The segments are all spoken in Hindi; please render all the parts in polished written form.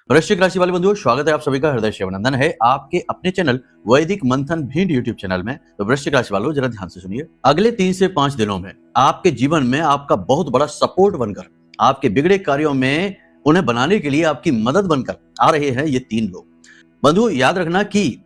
वृश्चिक राशि वाले बंधुओं, स्वागत है आप सभी का हृदय से अभिनंदन है आपके अपने चैनल वैदिक मंथन भिंड यूट्यूब चैनल में। तो वृश्चिक राशि वालों, जरा ध्यान से सुनिए। अगले 3 से 5 दिनों में आपके जीवन में आपका बहुत बड़ा सपोर्ट बनकर, आपके बिगड़े कार्यों में उन्हें बनाने के लिए आपकी मदद बनकर आ रहे हैं ये 3 लोग। बंधुओं, याद रखना कि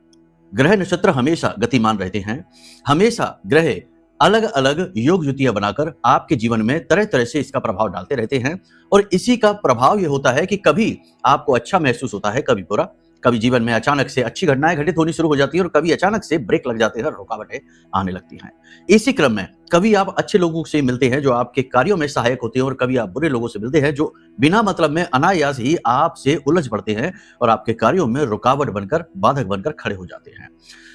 ग्रह नक्षत्र हमेशा गतिमान रहते हैं। हमेशा ग्रह अलग अलग योग युतियां बनाकर आपके जीवन में तरह तरह से इसका प्रभाव डालते रहते हैं। और इसी का प्रभाव यह होता है कि कभी आपको अच्छा महसूस होता है, कभी बुरा। कभी जीवन में अचानक से अच्छी घटनाएं घटित होनी शुरू हो जाती है और कभी अचानक से ब्रेक लग जाते हैं, रुकावटें आने लगती हैं। इसी क्रम में कभी आप अच्छे लोगों से मिलते हैं जो आपके कार्यों में सहायक होते हैं और कभी आप बुरे लोगों से मिलते हैं जो बिना मतलब में अनायास ही आपसे उलझ पड़ते हैं और आपके कार्यों में रुकावट बनकर, बाधक बनकर खड़े हो जाते हैं।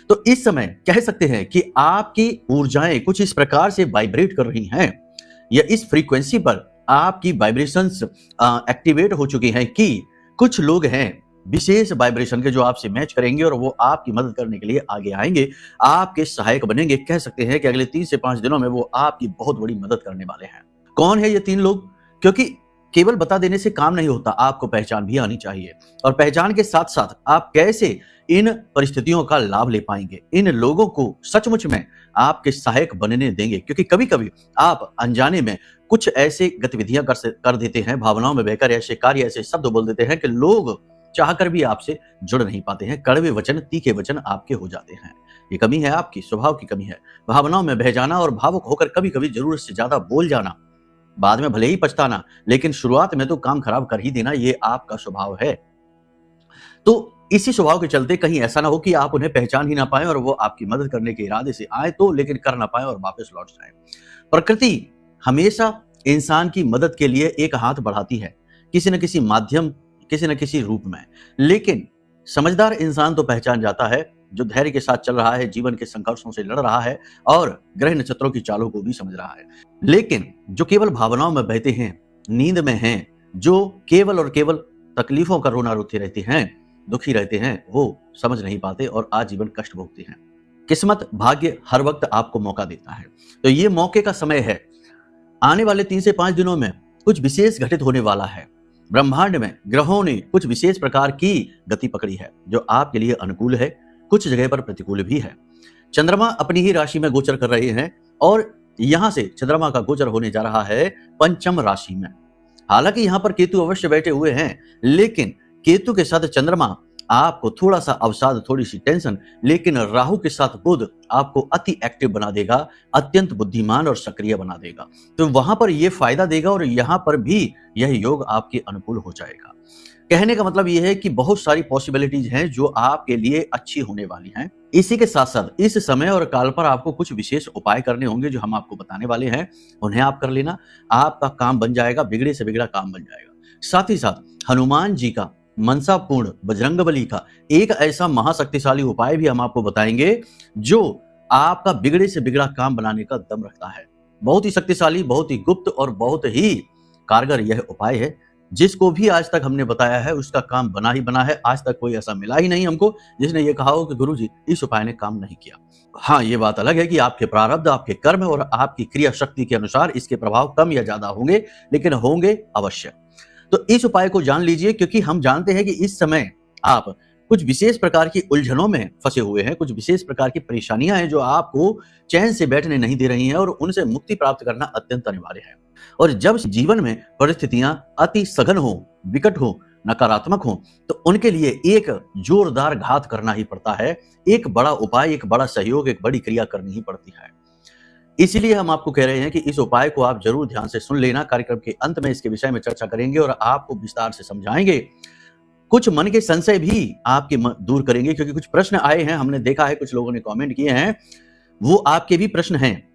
तो इस समय कह सकते हैं कि आपकी ऊर्जाएं कुछ इस प्रकार से वाइब्रेट कर रही हैं या इस फ्रीक्वेंसी पर आपकी वाइब्रेशंस एक्टिवेट हो चुकी हैं कि कुछ लोग हैं विशेष वाइब्रेशन के जो आपसे मैच करेंगे और वो आपकी मदद करने के लिए आगे आएंगे, आपके सहायक बनेंगे। कह सकते हैं कि अगले 3 से 5 दिनों में वो आपकी बहुत बड़ी मदद करने वाले हैं। कौन है ये 3 लोग? क्योंकि केवल बता देने से काम नहीं होता, आपको पहचान भी आनी चाहिए और पहचान के साथ साथ आप कैसे इन परिस्थितियों का लाभ ले पाएंगे, इन लोगों को सचमुच में आपके सहायक बनने देंगे। क्योंकि कभी कभी आप अनजाने में कुछ ऐसे गतिविधियां कर देते हैं, भावनाओं में बहकर ऐसे कार्य, ऐसे शब्द बोल देते हैं कि लोग चाहकर भी आपसे जुड़ नहीं पाते हैं। कड़वे वचन, तीखे वचन आपके हो जाते हैं। ये कमी है आपकी, स्वभाव की कमी है। भावनाओं में बह जाना और भावुक होकर कभी कभी जरूरत से ज्यादा बोल जाना, बाद में भले ही पछताना, लेकिन शुरुआत में तो काम खराब कर ही देना, ये आपका स्वभाव है। तो इसी स्वभाव के चलते कहीं ऐसा ना हो कि आप उन्हें पहचान ही ना पाए और वो आपकी मदद करने के इरादे से आए तो लेकिन कर ना पाए और वापस लौट जाए। प्रकृति हमेशा इंसान की मदद के लिए एक हाथ बढ़ाती है, किसी न किसी माध्यम, किसी न किसी रूप में। लेकिन समझदार इंसान तो पहचान जाता है, जो धैर्य के साथ चल रहा है, जीवन के संघर्षों से लड़ रहा है और ग्रह नक्षत्रों की चालों को भी समझ रहा है। लेकिन जो केवल भावनाओं में बहते हैं, नींद में हैं, जो केवल और केवल तकलीफों का रोना रोते रहते हैं, दुखी रहते हैं, वो समझ नहीं पाते और आजीवन कष्ट भोगते हैं। किस्मत, भाग्य हर वक्त आपको मौका देता है, तो ये मौके का समय है। आने वाले 3 से 5 दिनों में कुछ विशेष घटित होने वाला है। ब्रह्मांड में ग्रहों ने कुछ विशेष प्रकार की गति पकड़ी है जो आपके लिए अनुकूल है, कुछ जगह पर प्रतिकूल भी है। चंद्रमा अपनी ही राशि में गोचर कर रहे हैं और यहां से चंद्रमा का गोचर होने जा रहा है पंचम राशि में। हालांकि यहां पर केतु अवश्य बैठे हुए हैं, लेकिन केतु के साथ चंद्रमा आपको थोड़ा सा अवसाद, थोड़ी सी टेंशन, लेकिन राहु के साथ बुध आपको अति एक्टिव बना देगा, अत्यंत बुद्धिमान और सक्रिय बना देगा। तो वहां पर यह फायदा देगा और यहां पर भी यह योग आपके अनुकूल हो जाएगा। कहने का मतलब यह है कि बहुत सारी पॉसिबिलिटीज हैं जो आपके लिए अच्छी होने वाली हैं। इसी के साथ साथ इस समय और काल पर आपको कुछ विशेष उपाय करने होंगे जो हम आपको बताने वाले हैं, उन्हें आप कर लेना। आपका काम बन जाएगा, बिगड़े से बिगड़ा काम बन जाएगा। साथ ही साथ हनुमान जी का, मनसा पूर्ण बजरंगबली का एक ऐसा महाशक्तिशाली उपाय भी हम आपको बताएंगे जो आपका बिगड़े से बिगड़ा काम बनाने का दम रखता है। बहुत ही शक्तिशाली, बहुत ही गुप्त और बहुत ही कारगर यह उपाय है। जिसको भी आज तक हमने बताया है उसका काम बना ही बना है। आज तक कोई ऐसा मिला ही नहीं हमको जिसने ये कहा हो कि गुरुजी इस उपाय ने काम नहीं किया। हाँ, ये बात अलग है कि आपके प्रारब्ध, आपके कर्म और आपकी क्रिया शक्ति के अनुसार इसके प्रभाव कम या ज्यादा होंगे, लेकिन होंगे अवश्य। तो इस उपाय को जान लीजिए, क्योंकि हम जानते हैं कि इस समय आप कुछ विशेष प्रकार की उलझनों में फंसे हुए हैं, कुछ विशेष प्रकार की परेशानियां हैं जो आपको चैन से बैठने नहीं दे रही हैं और उनसे मुक्ति प्राप्त करना अत्यंत अनिवार्य है। और जब जीवन में परिस्थितियां अति सघन हो, विकट हो, नकारात्मक हो, तो उनके लिए एक जोरदार घात करना ही पड़ता है। एक बड़ा उपाय, एक बड़ा सहयोग, एक बड़ी क्रिया करनी ही पड़ती है। इसीलिए हम आपको कह रहे हैं कि इस उपाय को आप जरूर ध्यान से सुन लेना। कार्यक्रम के अंत में इसके विषय में चर्चा करेंगे और आपको विस्तार से समझाएंगे। कुछ मन के संशय भी आपके दूर करेंगे, क्योंकि कुछ प्रश्न आए हैं, हमने देखा है कुछ लोगों ने कमेंट किए हैं, वो आपके भी प्रश्न हैं,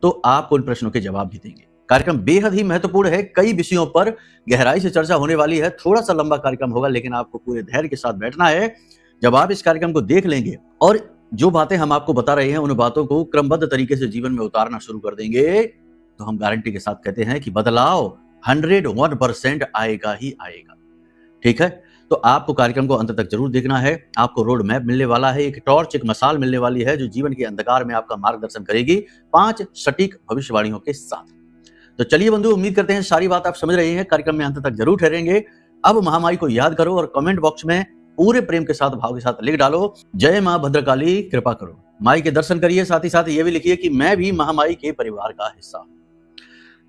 तो आप उन प्रश्नों के जवाब भी देंगे। कार्यक्रम बेहद ही महत्वपूर्ण है, कई विषयों पर गहराई से चर्चा होने वाली है। थोड़ा सा लंबा कार्यक्रम होगा, लेकिन आपको पूरे धैर्य के साथ बैठना है। जब आप इस कार्यक्रम को देख लेंगे और जो बातें हम आपको बता रहे हैं उन बातों को क्रमबद्ध तरीके से जीवन में उतारना शुरू कर देंगे, तो हम गारंटी के साथ कहते हैं कि बदलाव 101% आएगा ही आएगा। ठीक है, तो आपको कार्यक्रम को अंत तक जरूर देखना है। आपको रोड मैप मिलने वाला है, एक टॉर्च, एक मसाल मिलने वाली है जो जीवन के अंधकार में आपका मार्गदर्शन करेगी 5 सटीक भविष्यवाणियों के साथ। तो चलिए बंधु, उम्मीद करते हैं सारी बात आप समझ रहे हैं, कार्यक्रम में अंत तक जरूर ठहरेंगे। अब महामाई को याद करो और कमेंट बॉक्स में पूरे प्रेम के साथ, भाव के साथ लिख डालो, जय मां भद्रकाली कृपा करो। माई के दर्शन करिए, साथ ही साथ ये भी लिखिए कि मैं भी महामाई के परिवार का हिस्सा हूं।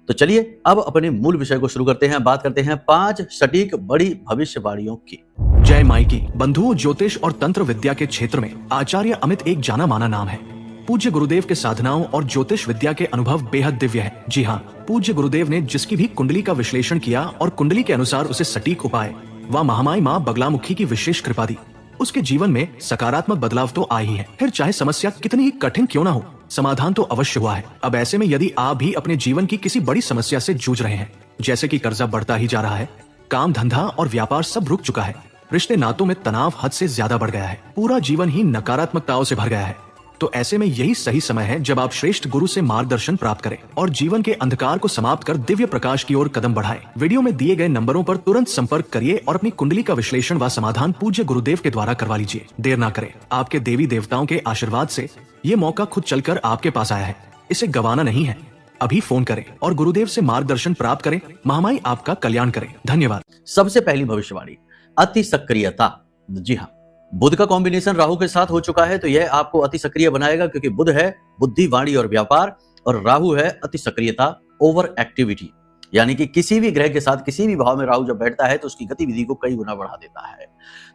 तो चलिए अब अपने मूल विषय को शुरू करते हैं। बात करते हैं 5 सटीक बड़ी भविष्यवाणियों की। जय माई की। बंधुओं, ज्योतिष और तंत्र विद्या के क्षेत्र में आचार्य अमित एक जाना माना नाम है। पूज्य गुरुदेव के साधनाओं और ज्योतिष विद्या के अनुभव बेहद दिव्य है। जी हाँ, पूज्य गुरुदेव ने जिसकी भी कुंडली का विश्लेषण किया और कुंडली के अनुसार उसे सटीक उपाय व महामाई माँ बगलामुखी की विशेष कृपा दी, उसके जीवन में सकारात्मक बदलाव तो आए ही है। फिर चाहे समस्या कितनी ही कठिन क्यों ना हो, समाधान तो अवश्य हुआ है। अब ऐसे में यदि आप भी अपने जीवन की किसी बड़ी समस्या से जूझ रहे हैं, जैसे कि कर्जा बढ़ता ही जा रहा है, काम धंधा और व्यापार सब रुक चुका है, रिश्ते नातों में तनाव हद से ज्यादा बढ़ गया है, पूरा जीवन ही नकारात्मकताओं से भर गया है, तो ऐसे में यही सही समय है जब आप श्रेष्ठ गुरु से मार्गदर्शन प्राप्त करें और जीवन के अंधकार को समाप्त कर दिव्य प्रकाश की ओर कदम बढ़ाएं। वीडियो में दिए गए नंबरों पर तुरंत संपर्क करिए और अपनी कुंडली का विश्लेषण व समाधान पूज्य गुरुदेव के द्वारा करवा लीजिए। देर ना करें, आपके देवी देवताओं के आशीर्वाद से ये मौका खुद चलकर आपके पास आया है, इसे गंवाना नहीं है। अभी फोन करें और गुरुदेव से मार्गदर्शन प्राप्त करें। महामाई आपका कल्याण करें। धन्यवाद। सबसे पहली भविष्यवाणी, अति सक्रियता। जी हाँ, बुध का कॉम्बिनेशन राहु के साथ हो चुका है, तो यह आपको अति सक्रिय बनाएगा, क्योंकि बुध है बुद्धि, वाणी और व्यापार और राहु है अति सक्रियता, ओवर एक्टिविटी। यानी कि किसी भी ग्रह के साथ किसी भी भाव में राहु जब बैठता है तो उसकी गतिविधि को कई गुना बढ़ा देता है।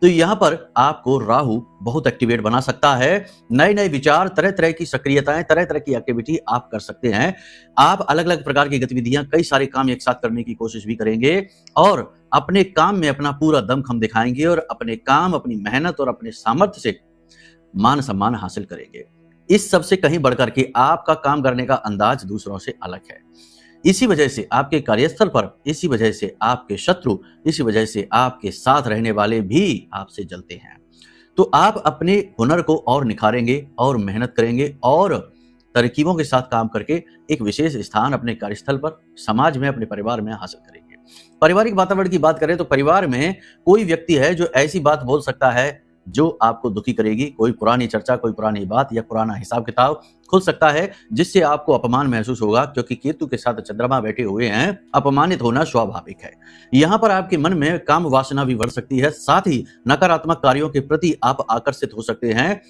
तो यहाँ पर आपको राहु बहुत एक्टिवेट बना सकता है। नए नए विचार, तरह तरह की सक्रियताएं, तरह तरह की एक्टिविटी आप कर सकते हैं। आप अलग अलग प्रकार की गतिविधियां, कई सारे काम एक साथ करने की कोशिश भी करेंगे और अपने काम में अपना पूरा दमखम दिखाएंगे और अपने काम, अपनी मेहनत और अपने सामर्थ्य से मान सम्मान हासिल करेंगे। इस सबसे कहीं बढ़कर के आपका काम करने का अंदाज दूसरों से अलग है। इसी वजह से आपके कार्यस्थल पर, इसी वजह से आपके शत्रु, इसी वजह से आपके साथ रहने वाले भी आपसे जलते हैं। तो आप अपने हुनर को और निखारेंगे और मेहनत करेंगे और तरकीबों के साथ काम करके एक विशेष स्थान अपने कार्यस्थल पर, समाज में, अपने परिवार में हासिल करेंगे। पारिवारिक वातावरण की बात करें तो परिवार में कोई व्यक्ति है जो ऐसी बात बोल सकता है जो आपको दुखी करेगी। कोई पुरानी चर्चा, कोई पुरानी बात या पुराना हिसाब किताब खुल सकता है जिससे आपको अपमान महसूस होगा, क्योंकि केतु के साथ चंद्रमा बैठे हुए हैं। अपमानित होना स्वाभाविक है। यहाँ पर आपके मन में काम वासना भी बढ़ सकती है, साथ ही नकारात्मक कार्यों के प्रति आप आकर्षित हो सकते हैं।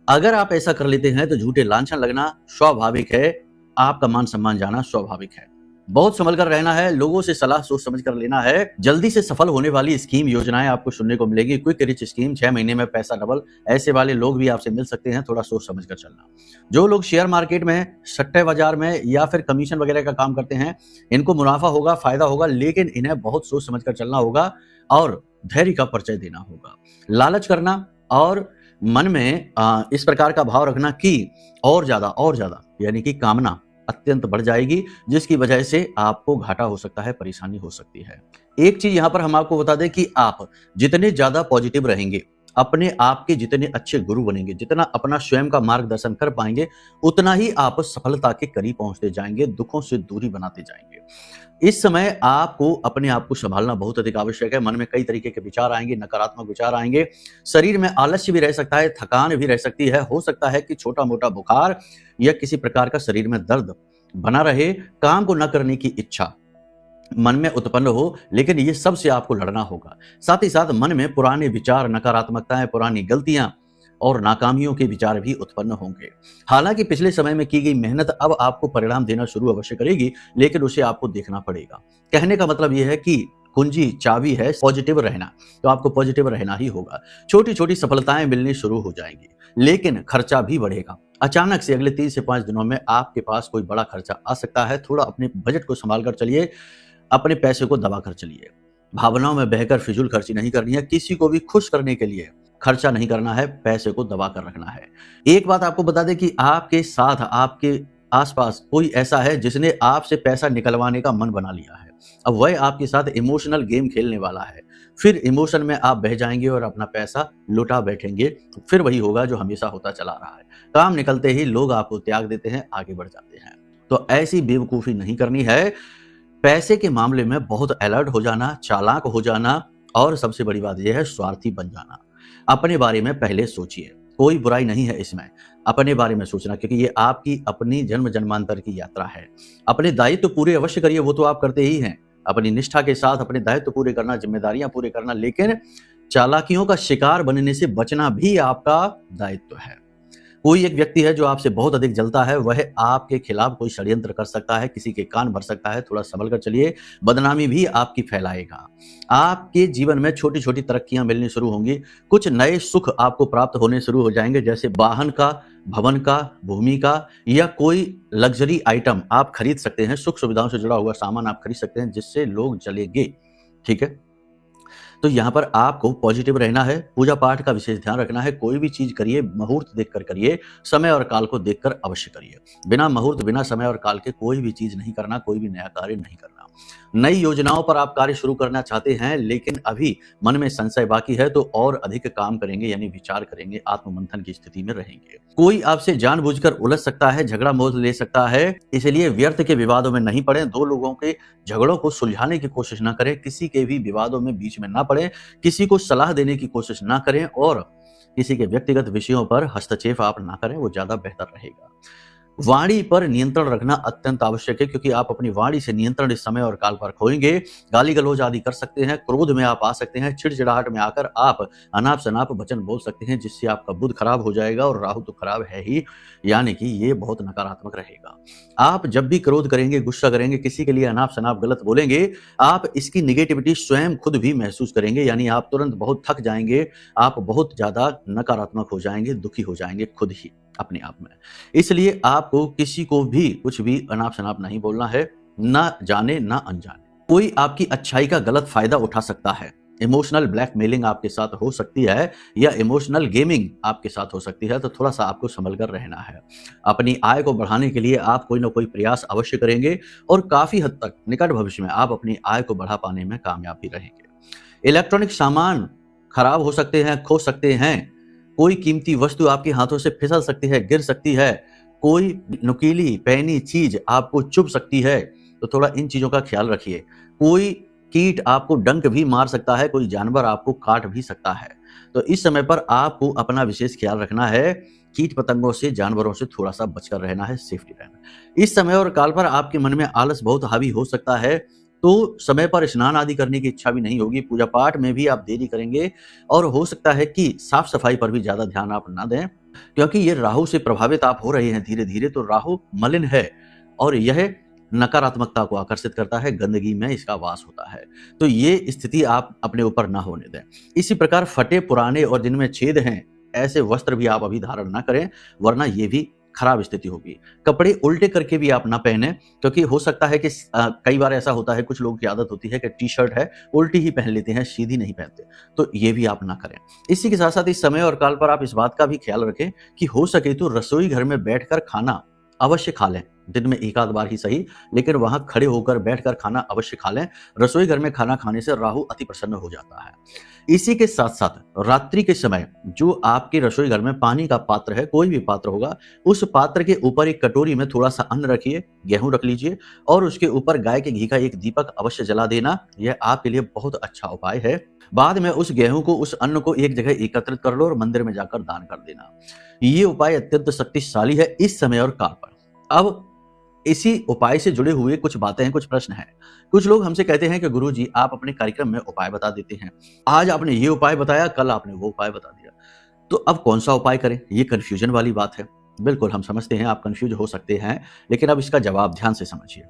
अगर आप ऐसा कर लेते हैं तो झूठे लांछन लगना स्वाभाविक है, आपका मान सम्मान जाना स्वाभाविक है। बहुत संभल कर रहना है, लोगों से सलाह सोच समझ कर लेना है। जल्दी से सफल होने वाली स्कीम, योजनाएं आपको सुनने को मिलेगी। क्विक रिच स्कीम, 6 महीने में पैसा डबल, ऐसे वाले लोग भी आपसे मिल सकते हैं। थोड़ा सोच समझ कर चलना। जो लोग शेयर मार्केट में, सट्टे बाजार में या फिर कमीशन वगैरह का काम करते हैं, इनको मुनाफा होगा, फायदा होगा, लेकिन इन्हें बहुत सोच समझ कर चलना होगा और धैर्य का परिचय देना होगा। लालच करना और मन में इस प्रकार का भाव रखना कि और ज्यादा यानी कि कामना अत्यंत बढ़ जाएगी, जिसकी वजह से आपको घाटा हो सकता है, परेशानी हो सकती है। एक चीज यहां पर हम आपको बता दें कि आप जितने ज्यादा पॉजिटिव रहेंगे, अपने आप के जितने अच्छे गुरु बनेंगे, जितना अपना स्वयं का मार्गदर्शन कर पाएंगे, उतना ही आप सफलता के करीब पहुंचते जाएंगे, दुखों से दूरी बनाते जाएंगे। इस समय आपको अपने आप को संभालना बहुत अधिक आवश्यक है। मन में कई तरीके के विचार आएंगे, नकारात्मक विचार आएंगे, शरीर में आलस्य भी रह सकता है, थकान भी रह सकती है, हो सकता है कि छोटा मोटा बुखार या किसी प्रकार का शरीर में दर्द बना रहे, काम को न करने की इच्छा मन में उत्पन्न हो, लेकिन ये सब से आपको लड़ना होगा। साथ ही साथ मन में पुराने विचार, नकारात्मकताएं, पुरानी गलतियां और नाकामियों के विचार भी उत्पन्न होंगे। हालांकि पिछले समय में की गई मेहनत अब आपको परिणाम देना शुरू अवश्य करेगी, लेकिन उसे आपको देखना पड़ेगा। कहने का मतलब यह है कि कुंजी, चाबी है पॉजिटिव रहना, तो आपको पॉजिटिव रहना ही होगा। छोटी छोटी सफलताएं मिलनी शुरू हो जाएंगी, लेकिन खर्चा भी बढ़ेगा। अचानक से अगले 3 से 5 दिनों में आपके पास कोई बड़ा खर्चा आ सकता है। थोड़ा अपने बजट को संभाल कर चलिए, अपने पैसे को दबा कर चलिए। भावनाओं में बहकर फिजूल खर्ची नहीं करनी है। किसी को भी खुश करने के लिए खर्चा नहीं करना है, पैसे को दबा कर रखना है। एक बात आपको बता दें कि आपके साथ, आपके आसपास कोई ऐसा है जिसने आपसे पैसा निकलवाने का मन बना लिया है। अब वह आपके साथ इमोशनल गेम खेलने वाला है। फिर इमोशन में आप बह जाएंगे और अपना पैसा लुटा बैठेंगे। फिर वही होगा जो हमेशा होता चला रहा है। काम निकलते ही लोग आपको त्याग देते हैं, आगे बढ़ जाते हैं। तो ऐसी बेवकूफ़ी नहीं करनी है। पैसे के मामले में बहुत अलर्ट हो जाना, चालाक हो जाना, और सबसे बड़ी बात यह है स्वार्थी बन जाना। अपने बारे में पहले सोचिए, कोई बुराई नहीं है इसमें, अपने बारे में सोचना, क्योंकि ये आपकी अपनी जन्म जन्मांतर की यात्रा है। अपने दायित्व पूरे अवश्य करिए, वो तो आप करते ही हैं, अपनी निष्ठा के साथ अपने दायित्व पूरे करना, जिम्मेदारियां पूरे करना, लेकिन चालाकियों का शिकार बनने से बचना भी आपका दायित्व है। कोई एक व्यक्ति है जो आपसे बहुत अधिक जलता है, वह आपके खिलाफ कोई षड्यंत्र कर सकता है, किसी के कान भर सकता है। थोड़ा संभल कर चलिए, बदनामी भी आपकी फैलाएगा। आपके जीवन में छोटी छोटी तरक्कियां मिलनी शुरू होंगी, कुछ नए सुख आपको प्राप्त होने शुरू हो जाएंगे, जैसे वाहन का, भवन का, भूमि का, या कोई लग्जरी आइटम आप खरीद सकते हैं। सुख सुविधाओं से जुड़ा हुआ सामान आप खरीद सकते हैं, जिससे लोग जलेंगे। ठीक है, तो यहाँ पर आपको पॉजिटिव रहना है, पूजा पाठ का विशेष ध्यान रखना है। कोई भी चीज करिए मुहूर्त देखकर करिए, समय और काल को देखकर अवश्य करिए। बिना मुहूर्त, बिना समय और काल के कोई भी चीज नहीं करना, कोई भी नया कार्य नहीं करना। नई योजनाओं पर आप कार्य शुरू करना चाहते हैं, लेकिन अभी मन में संशय बाकी है, तो और अधिक काम करेंगे, यानी विचार करेंगे, आत्ममंथन की स्थिति में रहेंगे। कोई आपसे जानबूझकर उलझ सकता है, झगड़ा मोल ले सकता है, इसलिए व्यर्थ के विवादों में नहीं पड़े। दो लोगों के झगड़ों को सुलझाने की कोशिश ना करें, किसी के भी विवादों में बीच में ना पड़े, किसी को सलाह देने की कोशिश ना करें, और किसी के व्यक्तिगत विषयों पर हस्तक्षेप आप ना करें, वो ज्यादा बेहतर रहेगा। वाणी पर नियंत्रण रखना अत्यंत आवश्यक है, क्योंकि आप अपनी वाणी से नियंत्रण इस समय और काल पर खोएंगे। गाली गलौज आदि कर सकते हैं, क्रोध में आप आ सकते हैं, चिड़चिड़ाहट में आकर आप अनाप शनाप वचन बोल सकते हैं, जिससे आपका बुध खराब हो जाएगा, और राहु तो खराब है ही, यानी कि ये बहुत नकारात्मक रहेगा। आप जब भी क्रोध करेंगे, गुस्सा करेंगे, किसी के लिए अनाप शनाप गलत बोलेंगे, आप इसकी निगेटिविटी स्वयं खुद भी महसूस करेंगे, यानी आप तुरंत बहुत थक जाएंगे, आप बहुत ज्यादा नकारात्मक हो जाएंगे, दुखी हो जाएंगे खुद ही अपने आप में। इसलिए आपको किसी को भी कुछ भी अनाप शनाप नहीं बोलना है, ना जाने ना अनजाने। कोई आपकी अच्छाई का गलत फायदा उठा सकता है। इमोशनल ब्लैकमेलिंग आपके साथ हो सकती है, या इमोशनल गेमिंग आपके साथ हो सकती है, तो थोड़ा सा आपको संभल कर रहना है। अपनी आय को बढ़ाने के लिए आप कोई ना कोई प्रयास अवश्य करेंगे, और काफी हद तक निकट भविष्य में आप अपनी आय को बढ़ा पाने में कामयाब भी रहेंगे। इलेक्ट्रॉनिक सामान खराब हो सकते हैं, खो सकते हैं। कोई कीमती वस्तु आपके हाथों से फिसल सकती है, गिर सकती है। कोई नुकीली पैनी चीज आपको चुभ सकती है, तो थोड़ा इन चीजों का ख्याल रखिए। कोई कीट आपको डंक भी मार सकता है, कोई जानवर आपको काट भी सकता है, तो इस समय पर आपको अपना विशेष ख्याल रखना है। कीट पतंगों से, जानवरों से थोड़ा सा बचकर रहना है, सेफ्टी रहना। इस समय और काल पर आपके मन में आलस बहुत हावी हो सकता है, तो समय पर स्नान आदि करने की इच्छा भी नहीं होगी। पूजा पाठ में भी आप देरी करेंगे, और हो सकता है कि साफ सफाई पर भी ज्यादा ध्यान आप ना दें, क्योंकि ये राहु से प्रभावित आप हो रहे हैं धीरे धीरे। तो राहु मलिन है, और यह नकारात्मकता को आकर्षित करता है, गंदगी में इसका वास होता है, तो ये स्थिति आप अपने ऊपर ना होने दें। इसी प्रकार फटे पुराने और जिनमें छेद हैं ऐसे वस्त्र भी आप अभी धारण ना करें, वरना ये भी खराब स्थिति होगी। कपड़े उल्टे करके भी आप ना पहने, क्योंकि हो सकता है कि कई बार ऐसा होता है, कुछ लोगों की आदत होती है कि टी शर्ट है उल्टी ही पहन लेते हैं, सीधी नहीं पहनते, तो ये भी आप ना करें। इसी के साथ साथ इस समय और काल पर आप इस बात का भी ख्याल रखें कि हो सके तो रसोई घर में बैठकर खाना अवश्य खा लें, दिन में एक आध बार ही सही, लेकिन वहां खड़े होकर बैठकर खाना अवश्य खा लें। रसोई घर में खाना खाने से राहु अति प्रसन्न हो जाता है। इसी के साथ साथ रात्रि के समय जो आपके रसोई घर में पानी का पात्र है, कोई भी पात्र होगा, उस पात्र के ऊपर एक कटोरी में थोड़ा सा अन्न रखिए, गेहूं रख लीजिए, और उसके ऊपर गाय के घी का एक दीपक अवश्य जला देना। यह आपके लिए बहुत अच्छा उपाय है। बाद में उस गेहूं को, उस अन्न को एक जगह एकत्रित कर लो और मंदिर में जाकर दान कर देना। ये उपाय अत्यंत शक्तिशाली है इस समय और काल पर। अब इसी उपाय से जुड़े हुए कुछ बातें हैं, कुछ प्रश्न हैं। कुछ लोग हमसे कहते हैं कि गुरुजी आप अपने कार्यक्रम में उपाय बता देते हैं, आज आपने ये उपाय बताया, कल आपने वो उपाय बता दिया, तो अब कौन सा उपाय करें? ये कंफ्यूजन वाली बात है। बिल्कुल हम समझते हैं आप कंफ्यूज हो सकते हैं, लेकिन अब इसका जवाब ध्यान से समझिए।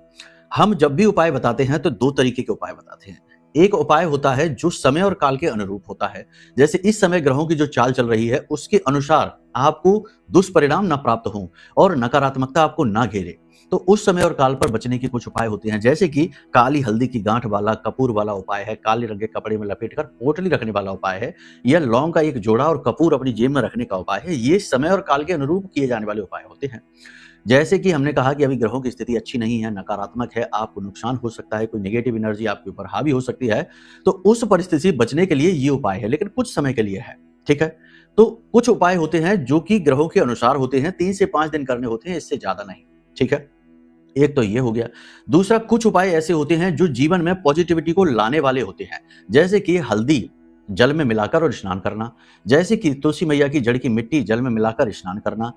हम जब भी उपाय बताते हैं तो दो तरीके के उपाय बताते हैं। एक उपाय होता है जो समय और काल के अनुरूप होता है, जैसे इस समय ग्रहों की जो चाल चल रही है उसके अनुसार आपको दुष्परिणाम ना प्राप्त हो और नकारात्मकता आपको ना घेरे, तो उस समय और काल पर बचने के कुछ उपाय होते हैं, जैसे कि काली हल्दी की गांठ वाला कपूर वाला उपाय है, काले रंग के कपड़े में लपेटकर पोटली रखने वाला उपाय है, या लौंग का एक जोड़ा और कपूर अपनी जेब में रखने का उपाय है। ये समय और काल के अनुरूप किए जाने वाले उपाय होते हैं। जैसे कि हमने कहा कि अभी ग्रहों की स्थिति अच्छी नहीं है, नकारात्मक है, आपको नुकसान हो सकता है, कोई नेगेटिव एनर्जी आपके ऊपर हावी हो सकती है, तो उस परिस्थिति से बचने के लिए ये उपाय है, लेकिन कुछ समय के लिए है। ठीक है, तो कुछ उपाय होते हैं जो कि ग्रहों के अनुसार होते हैं, 3 से 5 दिन करने होते हैं, इससे ज्यादा नहीं। ठीक है, एक तो ये हो गया। दूसरा, कुछ उपाय ऐसे होते हैं जो जीवन में पॉजिटिविटी को लाने वाले होते हैं, जैसे कि हल्दी जल में मिलाकर और स्नान करना, जैसे कि तुलसी मैया की जड़ की मिट्टी जल में मिलाकर स्नान करना,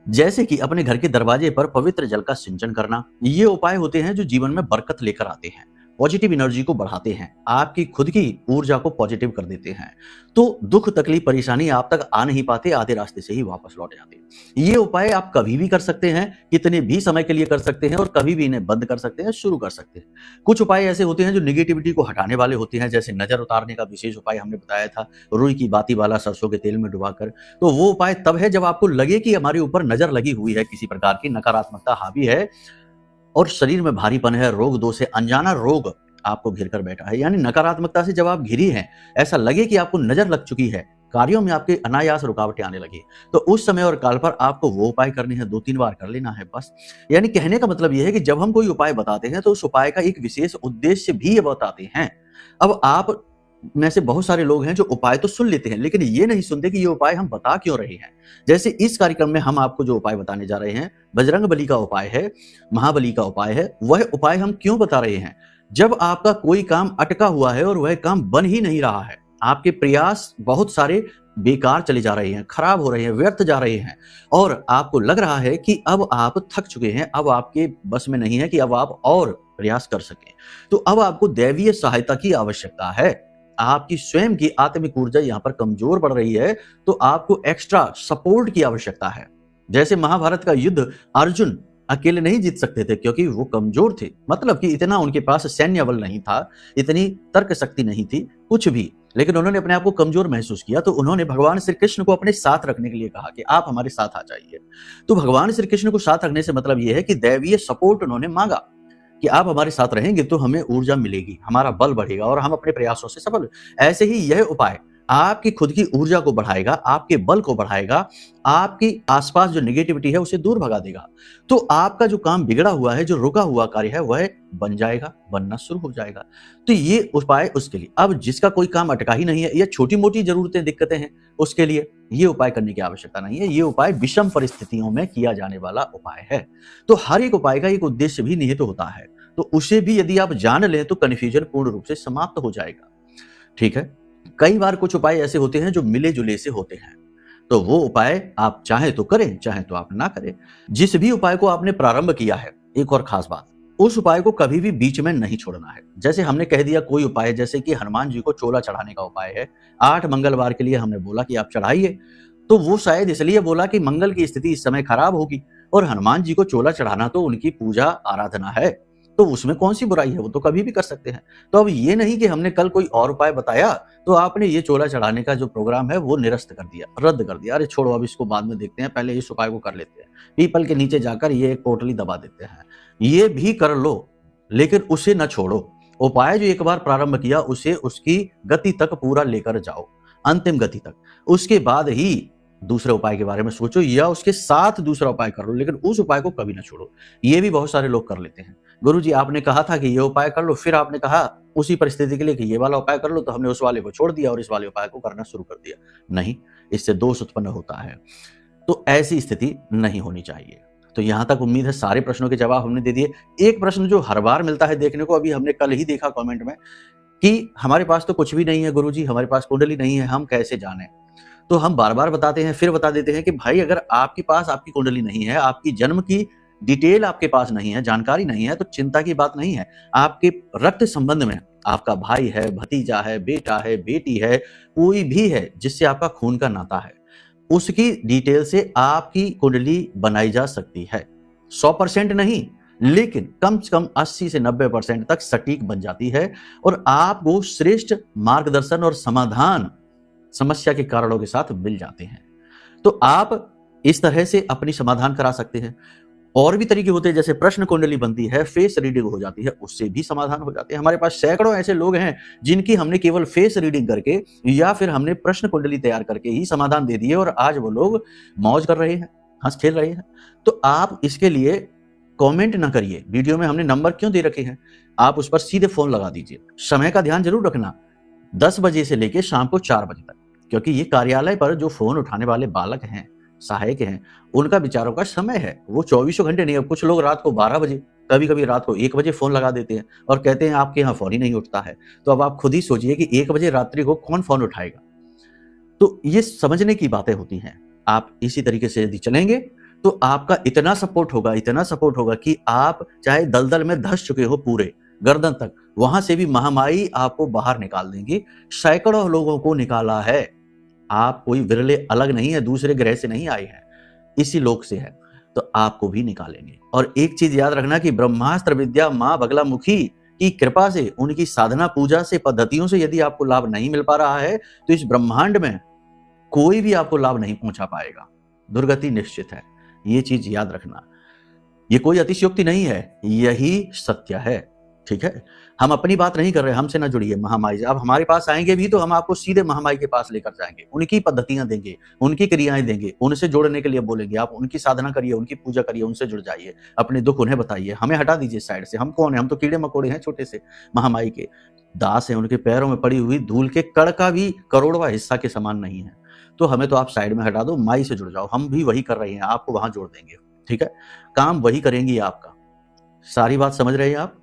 जैसे कि अपने घर के दरवाजे पर पवित्र जल का सिंचन करना। ये उपाय होते हैं जो जीवन में बरकत लेकर आते हैं। पॉजिटिव एनर्जी को बढ़ाते हैं, आपकी खुद की ऊर्जा को पॉजिटिव कर देते हैं। तो दुख, तकलीफ, परेशानी आप तक आ नहीं पाते, आधे रास्ते से ही वापस लौट जाते हैं। ये उपाय आप कभी भी कर सकते हैं, कितने भी समय के लिए कर सकते हैं और कभी भी इन्हें बंद कर सकते हैं, शुरू कर सकते हैं। कुछ उपाय ऐसे होते हैं जो नेगेटिविटी को हटाने वाले होते हैं, जैसे नजर उतारने का विशेष उपाय हमने बताया था, रुई की बाती वाला सरसों के तेल में डुबाकर। तो वो उपाय तब है जब आपको लगे कि हमारे ऊपर नजर लगी हुई है, किसी प्रकार की नकारात्मकता हावी है और शरीर में भारीपन है, रोग दोष है, अनजाना रोग आपको घिर कर बैठा है, यानी नकारात्मकता से जब आप घिरी हैं, ऐसा लगे कि आपको नजर लग चुकी है, कार्यों में आपके अनायास रुकावटें आने लगी, तो उस समय और काल पर आपको वो उपाय करने हैं, 2-3 बार कर लेना है बस। यानी कहने का मतलब यह है कि जब हम कोई उपाय बताते हैं तो उस उपाय का एक विशेष उद्देश्य भी बताते हैं। अब आप में से बहुत सारे लोग हैं जो उपाय तो सुन लेते हैं, लेकिन ये नहीं सुनते कि ये उपाय हम बता क्यों रहे हैं। जैसे इस कार्यक्रम में हम आपको जो उपाय बताने जा रहे हैं, बजरंग बली का उपाय है, महाबली का उपाय है, वह उपाय हम क्यों बता रहे हैं? जब आपका कोई काम अटका हुआ है और वह काम बन ही नहीं रहा है, आपके प्रयास बहुत सारे बेकार चले जा रहे हैं, खराब हो रहे हैं, व्यर्थ जा रहे हैं और आपको लग रहा है कि अब आप थक चुके हैं, अब आपके बस में नहीं है कि अब आप और प्रयास कर सकें, तो अब आपको दैवीय सहायता की आवश्यकता है। आपकी स्वयं की आत्मिक ऊर्जा यहाँ पर कमजोर पड़ रही है, तो आपको एक्स्ट्रा सपोर्ट की आवश्यकता है। जैसे महाभारत का युद्ध अर्जुन अकेले नहीं जीत सकते थे क्योंकि वो कमजोर थे, मतलब कि इतना उनके पास सैन्य बल नहीं था, इतनी तर्क शक्ति नहीं थी, कुछ भी, लेकिन उन्होंने अपने आप को कमजोर महसूस किया, तो उन्होंने भगवान श्री कृष्ण को अपने साथ रखने के लिए कहा कि आप हमारे साथ आ जाइए। तो भगवान श्री कृष्ण को साथ रखने से मतलब यह है कि दैवीय सपोर्ट उन्होंने मांगा कि आप हमारे साथ रहेंगे तो हमें ऊर्जा मिलेगी, हमारा बल बढ़ेगा और हम अपने प्रयासों से सफल। ऐसे ही यह उपाय आपकी खुद की ऊर्जा को बढ़ाएगा, आपके बल को बढ़ाएगा, आपकी आसपास जो नेगेटिविटी है उसे दूर भगा देगा। तो आपका जो काम बिगड़ा हुआ है, जो रुका हुआ कार्य है, वह बन जाएगा, बनना शुरू हो जाएगा। तो ये उपाय उसके लिए। अब जिसका कोई काम अटका ही नहीं है या छोटी मोटी जरूरतें, दिक्कतें हैं, उसके लिए ये उपाय करने की आवश्यकता नहीं है। ये उपाय विषम परिस्थितियों में किया जाने वाला उपाय है। तो हर एक उपाय का एक उद्देश्य भी निहित होता है, तो उसे भी यदि आप जान लें तो कन्फ्यूजन पूर्ण रूप से समाप्त हो जाएगा। ठीक है। कई बार कुछ उपाय ऐसे होते हैं जो मिले जुले से होते हैं, तो वो उपाय आप चाहे तो करें, चाहे तो आप ना करें। जिस भी उपाय को आपने प्रारंभ किया है, एक और खास बात, उस उपाय को कभी भी बीच में नहीं छोड़ना है। जैसे हमने कह दिया कोई उपाय, जैसे कि हनुमान जी को चोला चढ़ाने का उपाय है, 8 मंगलवार के लिए हमने बोला कि आप चढ़ाइए, तो वो शायद इसलिए बोला कि मंगल की स्थिति इस समय खराब होगी और हनुमान जी को चोला चढ़ाना तो उनकी पूजा आराधना है, तो उसमें कौन सी बुराई है, वो तो कभी भी कर सकते हैं। तो अब ये नहीं कि हमने कल कोई और उपाय बताया तो आपने ये चोला चढ़ाने का जो प्रोग्राम है वो निरस्त कर दिया, रद्द कर दिया, अरे छोड़ो अब इसको बाद में देखते हैं, पहले इस उपाय को कर लेते हैं, पीपल के नीचे जाकर ये पोटली दबा देते हैं। ये भी कर लो, लेकिन उसे न छोड़ो। उपाय जो एक बार प्रारंभ किया उसे उसकी गति तक पूरा लेकर जाओ, अंतिम गति तक। उसके बाद ही दूसरे उपाय के बारे में सोचो या उसके साथ दूसरा उपाय कर लो, लेकिन उस उपाय को कभी ना छोड़ो। ये भी बहुत सारे लोग कर लेते हैं। गुरुजी आपने कहा था कि ये उपाय कर लो, फिर आपने कहा उसी परिस्थिति के लिए कि ये वाला उपाय कर लो, तो हमने उस वाले को छोड़ दिया और इस वाले उपाय को करना शुरू कर दिया। नहीं, इससे दोष उत्पन्न होता है, तो ऐसी स्थिति नहीं होनी चाहिए। तो यहां तक उम्मीद है सारे प्रश्नों के जवाब हमने दे दिए। एक प्रश्न जो हर बार मिलता है देखने को, अभी हमने कल ही देखा कमेंट में कि हमारे पास तो कुछ भी नहीं है गुरुजी, हमारे पास कुंडली नहीं है, हम कैसे जाने। तो हम बार बार बताते हैं, फिर बता देते हैं कि भाई अगर आपके पास आपकी कुंडली नहीं है, आपकी जन्म की डिटेल आपके पास नहीं है, जानकारी नहीं है, तो चिंता की बात नहीं है। आपके रक्त संबंध में आपका भाई है, भतीजा है, बेटा है, बेटी है, कोई भी है जिससे आपका खून का नाता है, उसकी डिटेल से आपकी कुंडली बनाई जा सकती है। 100% नहीं, लेकिन कम से कम 80 से 90% तक सटीक बन जाती है और आपको श्रेष्ठ मार्गदर्शन और समाधान समस्या के कारणों के साथ मिल जाते हैं। तो आप इस तरह से अपनी समाधान करा सकते हैं। और भी तरीके होते हैं, जैसे प्रश्न कुंडली बनती है, फेस रीडिंग हो जाती है, उससे भी समाधान हो जाते हैं। हमारे पास सैकड़ों ऐसे लोग हैं जिनकी हमने केवल फेस रीडिंग करके या फिर हमने प्रश्न कुंडली तैयार करके ही समाधान दे दिए और आज वो लोग मौज कर रहे हैं, हंस खेल रहे हैं। तो आप इसके लिए कमेंट ना करिए, वीडियो में हमने नंबर क्यों दे रखे हैं, आप उस पर सीधे फोन लगा दीजिए। समय का ध्यान जरूर रखना, 10 बजे से लेकर शाम को 4 बजे तक, क्योंकि ये कार्यालय पर जो फोन उठाने वाले बालक हैं, सहायक हैं, उनका विचारों का समय है, वो 24 घंटे नहीं है। कुछ लोग रात को 12 बजे, कभी कभी रात को 1 बजे फोन लगा देते हैं और कहते हैं आपके यहाँ फोन ही नहीं उठता है। तो अब आप खुद ही सोचिए कि 1 बजे रात्रि को कौन फोन उठाएगा। तो ये समझने की बातें होती हैं। आप इसी तरीके से यदि चलेंगे तो आपका इतना सपोर्ट होगा कि आप चाहे दलदल में धंस चुके हो पूरे, गर्दन तक, वहां से भी महामाई आपको बाहर निकाल देंगी। सैकड़ों लोगों को निकाला है। आप कोई विरले अलग नहीं है, दूसरे ग्रह से नहीं आए हैं, इसी लोक से है, तो आपको भी निकालेंगे। और एक चीज याद रखना कि ब्रह्मास्त्र विद्या मां बगलामुखी की कृपा से, उनकी साधना पूजा से, पद्धतियों से यदि आपको लाभ नहीं मिल पा रहा है तो इस ब्रह्मांड में कोई भी आपको लाभ नहीं पहुंचा पाएगा। दुर्गति निश्चित है, ये चीज याद रखना। ये कोई अतिशयोक्ति नहीं है, यही सत्य है। ठीक है, हम अपनी बात नहीं कर रहे, हमसे ना जुड़िए महामाई से। अब हमारे पास आएंगे भी तो हम आपको सीधे महामाई के पास लेकर जाएंगे, उनकी पद्धतियां देंगे, उनकी क्रियाएं देंगे, उनसे जोड़ने के लिए बोलेंगे। आप उनकी साधना करिए, उनकी पूजा करिए, उनसे जुड़ जाइए, अपने दुख उन्हें बताइए। हमें हटा दीजिए साइड से। हम कौन है? हम तो कीड़े मकोड़े हैं, छोटे से महामाई के दास हैं। उनके पैरों में पड़ी हुई धूल के कण का भी करोड़वां हिस्सा के समान नहीं है। तो हमें तो आप साइड में हटा दो, माई से जुड़ जाओ। हम भी वही कर रहे हैं, आपको वहां जोड़ देंगे। ठीक है, काम वही करेंगी आपका। सारी बात समझ रहे हैं आप?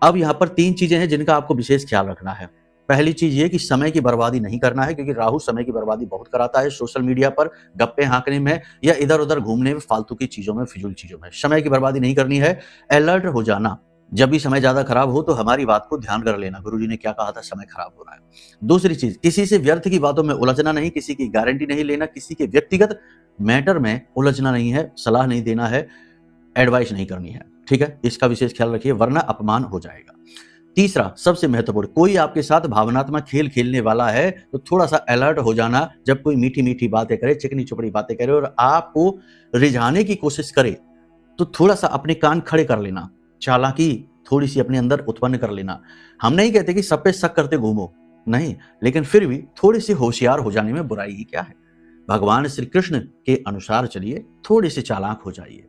अब यहाँ पर 3 चीजें हैं जिनका आपको विशेष ख्याल रखना है। पहली चीज ये कि समय की बर्बादी नहीं करना है, क्योंकि राहु समय की बर्बादी बहुत कराता है। सोशल मीडिया पर गप्पे हाँकने में या इधर उधर घूमने में, फालतू की चीजों में, फिजूल चीजों में समय की बर्बादी नहीं करनी है। अलर्ट हो जाना, जब भी समय ज्यादा खराब हो तो हमारी बात को ध्यान कर लेना, गुरुजी ने क्या कहा था, समय खराब हो रहा है। दूसरी चीज, किसी से व्यर्थ की बातों में उलझना नहीं, किसी की गारंटी नहीं लेना, किसी के व्यक्तिगत मैटर में उलझना नहीं है, सलाह नहीं देना है, एडवाइस नहीं करनी है। ठीक है, इसका विशेष ख्याल रखिए, वरना अपमान हो जाएगा। तीसरा, सबसे महत्वपूर्ण, कोई आपके साथ भावनात्मक खेल खेलने वाला है तो थोड़ा सा अलर्ट हो जाना। जब कोई मीठी मीठी बातें करे, चिकनी चुपड़ी बातें करे और आपको रिझाने की कोशिश करे तो थोड़ा सा अपने कान खड़े कर लेना, चालाकी थोड़ी सी अपने अंदर उत्पन्न कर लेना। हम नहीं कहते कि सब पे शक करते घूमो, नहीं, लेकिन फिर भी थोड़ी सी होशियार हो जाने में बुराई ही क्या है। भगवान श्री कृष्ण के अनुसार चलिए, थोड़ी सी चालाक हो जाइए।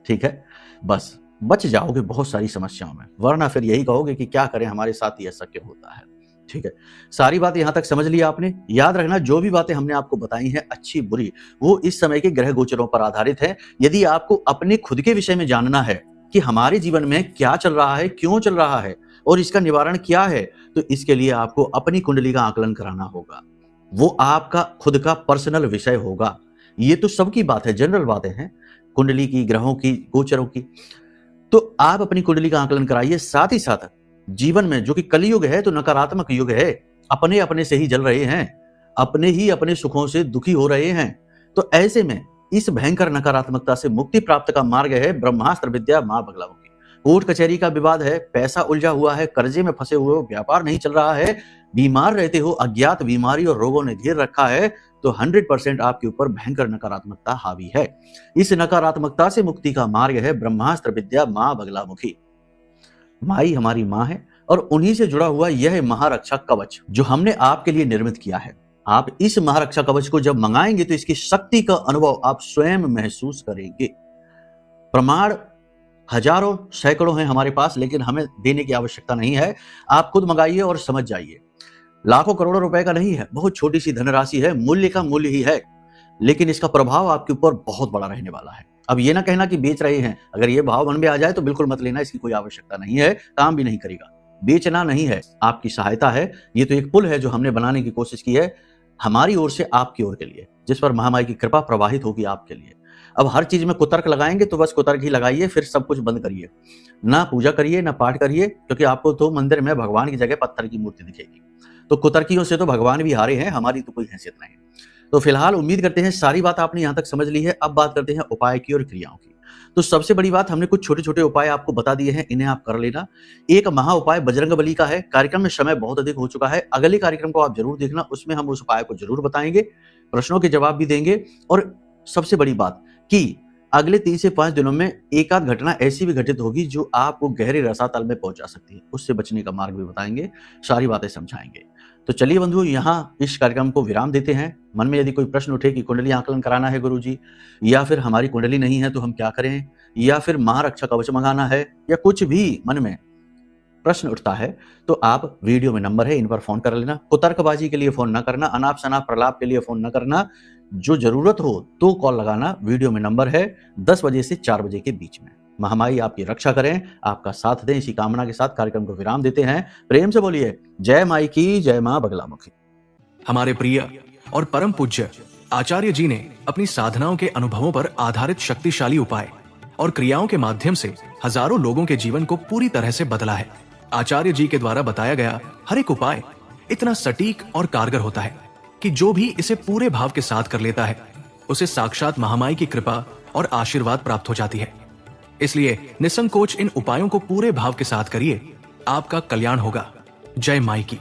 ठीक है, बस बच जाओगे बहुत सारी समस्याओं में, वरना फिर यही कहोगे कि क्या करें, हमारे साथ ही ऐसा क्यों होता है। ठीक है, सारी बात यहां तक समझ लिया आपने। याद रखना, जो भी बातें हमने आपको बताई हैं, अच्छी बुरी, वो इस समय के ग्रह गोचरों पर आधारित है। यदि आपको अपने खुद के विषय में जानना है कि हमारे जीवन में क्या चल रहा है, क्यों चल रहा है और इसका निवारण क्या है, तो इसके लिए आपको अपनी कुंडली का आकलन कराना होगा। वो आपका खुद का पर्सनल विषय होगा। ये तो सबकी बात है, जनरल बातें हैं, कुंडली की, ग्रहों की, गोचरों की। तो आप अपनी कुंडली का आकलन कराइए। साथ ही साथ जीवन में, जो कि कलयुग है तो नकारात्मक युग है, अपने अपने से ही जल रहे हैं, अपने ही अपने सुखों से दुखी हो रहे हैं, तो ऐसे में इस भयंकर नकारात्मकता से मुक्ति प्राप्त का मार्ग है ब्रह्मास्त्र विद्या मां बगलामुखी। कोर्ट कचहरी का विवाद है, पैसा उलझा हुआ है, कर्जे में फंसे हुए हो, व्यापार नहीं चल रहा है, बीमार रहते हो, अज्ञात बीमारी और रोगों ने घेर रखा है, तो 100% आपके ऊपर भयंकर नकारात्मकता हावी है। इस नकारात्मकता से मुक्ति का मार्ग है ब्रह्मास्त्र विद्या मां बगलामुखी। माई हमारी मां है और उन्हीं से जुड़ा हुआ यह महारक्षा कवच जो हमने आपके लिए निर्मित किया है। आप इस महारक्षा कवच को जब मंगाएंगे तो इसकी शक्ति का अनुभव आप स्वयं महसूस करेंगे। प्रमाण हजारों सैकड़ों हैं हमारे पास, लेकिन हमें देने की आवश्यकता नहीं है। आप खुद मंगाइए और समझ जाइए। लाखों करोड़ों रुपए का नहीं है, बहुत छोटी सी धनराशि है, मूल्य का मूल्य ही है, लेकिन इसका प्रभाव आपके ऊपर बहुत बड़ा रहने वाला है। अब ये ना कहना कि बेच रहे हैं, अगर ये भाव मन में आ जाए तो बिल्कुल मत लेना, इसकी कोई आवश्यकता नहीं है, काम भी नहीं करेगा। बेचना नहीं है, आपकी सहायता है। ये तो एक पुल है जो हमने बनाने की कोशिश की है हमारी ओर से आपकी ओर के लिए, जिस पर महामाई की कृपा प्रवाहित होगी आपके लिए। अब हर चीज में कुतर्क लगाएंगे तो बस कुतर्क ही लगाइए, फिर सब कुछ बंद करिए, ना पूजा करिए ना पाठ करिए, क्योंकि आपको तो मंदिर में भगवान की जगह पत्थर की मूर्ति दिखेगी। तो कुतर्कियों से तो भगवान भी हारे हैं, हमारी तो कोई हैसियत नहीं। तो फिलहाल उम्मीद करते हैं सारी बात आपने यहाँ तक समझ ली है। अब बात करते हैं उपाय की और क्रियाओं की। तो सबसे बड़ी बात, हमने कुछ छोटे छोटे उपाय आपको बता दिए हैं, इन्हें आप कर लेना। एक महा उपाय बजरंग बली का है। कार्यक्रम में समय बहुत अधिक हो चुका है, अगले कार्यक्रम को आप जरूर देखना, उसमें हम उस उपाय को जरूर बताएंगे, प्रश्नों के जवाब भी देंगे। और सबसे बड़ी बात कि अगले 3 से 5 दिनों में एक आध घटना ऐसी भी घटित होगी जो आपको गहरे रसातल में पहुंचा सकती है, उससे बचने का मार्ग भी बताएंगे, सारी बातें समझाएंगे। तो चलिए बंधुओं, यहाँ इस कार्यक्रम को विराम देते हैं। मन में यदि कोई प्रश्न उठे कि कुंडली आकलन कराना है गुरुजी, या फिर हमारी कुंडली नहीं है तो हम क्या करें, या फिर महारक्षा कवच मंगाना है, या कुछ भी मन में प्रश्न उठता है, तो आप वीडियो में नंबर है, इन पर फोन कर लेना। कुतर्कबाजी के लिए फोन ना करना, अनाप शनाप प्रलाप के लिए फोन ना करना, जो जरूरत हो तो कॉल लगाना। वीडियो में नंबर है, 10 बजे से 4 बजे के बीच में। महामाई आपकी रक्षा करें, आपका साथ दें, इसी कामना के साथ कार्यक्रम को विराम देते हैं। प्रेम से बोलिए जय माई की, जय मां बगलामुखी। हमारे प्रिय और परम पूज्य आचार्य जी ने अपनी साधनाओं के अनुभवों पर आधारित शक्तिशाली उपाय और क्रियाओं के माध्यम से हजारों लोगों के जीवन को पूरी तरह से बदला है। आचार्य जी के द्वारा बताया गया हर एक उपाय इतना सटीक और कारगर होता है कि जो भी इसे पूरे भाव के साथ कर लेता है उसे साक्षात महामाई की कृपा और आशीर्वाद प्राप्त हो जाती है। इसलिए निसंकोच इन उपायों को पूरे भाव के साथ करिए, आपका कल्याण होगा। जय माई की।